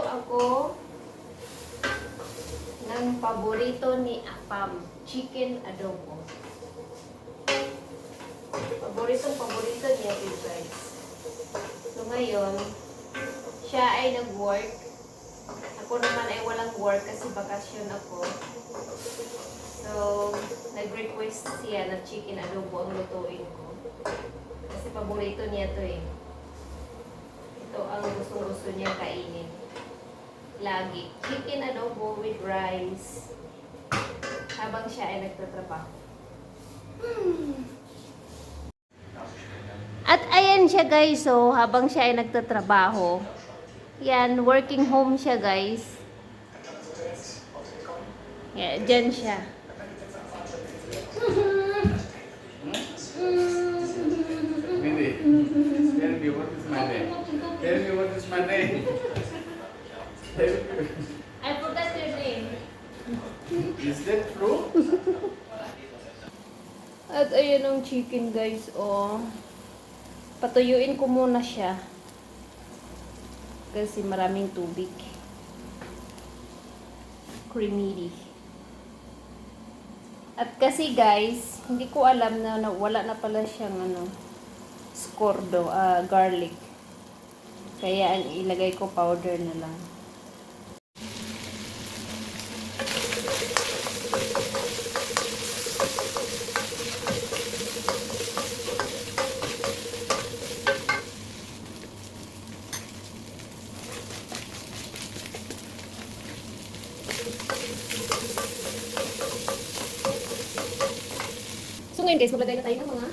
ako ng paborito ni Apam, chicken adobo. Paborito niya, guys. So ngayon, siya ay nag-work. Ako naman ay walang work kasi bakasyon ako. So, nag-request siya na chicken adobo ang lutuin ko. Kasi paborito niya to eh. Ito ang gusto niya kainin. Lagi. Chicken adobo with rice. Habang siya ay nagtatrabaho. At ayan siya guys, so habang siya ay nagtatrabaho. Yan, working home siya guys. Yeah, dyan siya. Mindy, tell me what is my name? Tell me what is my name? I forgot your name. Is that true? At ayan ang chicken guys, oh. Patuyuin ko muna siya. Kasi maraming tubig. Creamy. At kasi guys, hindi ko alam na wala na pala siyang scordo, garlic. Kaya ilagay ko powder na lang. So ngayon guys, maglagay na tayo ng mga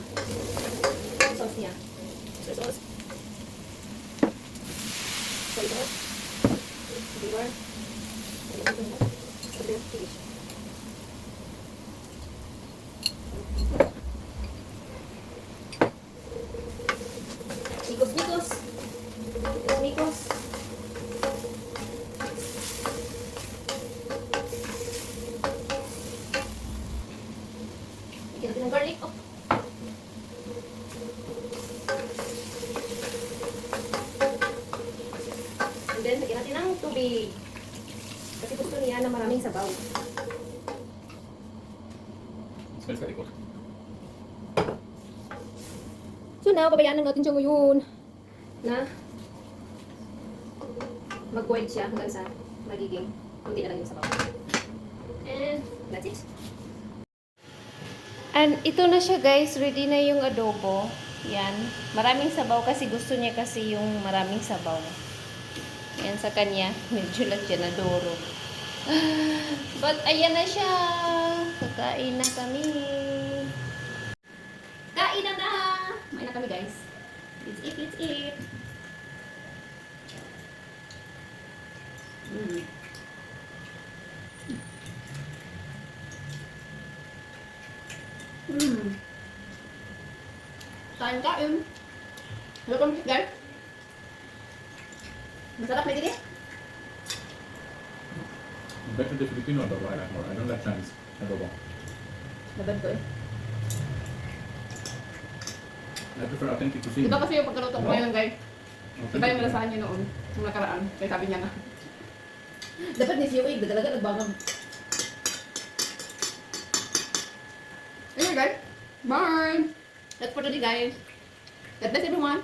sauce niya. Sauce. Sauce. Vinegar. Mikos. Mikos. Lagyan natin ng garlic. Oh. And then, lagyan natin ng tubig. Kasi gusto niya na maraming sabaw. Smells very good. So now, babayaan natin siya ngayon na mag-boil siya hanggang sa magiging kunti na lang yung sabaw. And that's it. And ito na siya guys, ready na yung adobo. Yan. Maraming sabaw kasi gusto niya kasi yung maraming sabaw. Yan sa kanya. Medyo lang siya naduro. But ayan na siya. Kakain na kami. Kain na na! Kain na kami guys. Let's eat, let's eat. Kain. Welcome guys. Masarap na din eh. Better the Filipino adobo, I like more. I don't like Chinese adobo. Laban ko eh. I prefer authentic cuisine. Iba kasi yung pagkaluto ko ngayon, guys. Iba yung malasahan niya noon, nung nakaraan. Kaya sabi niya nga. Dapat ni Siwig, talaga nagbangam. Anyway, guys. Bye! That's for today guys. God bless everyone!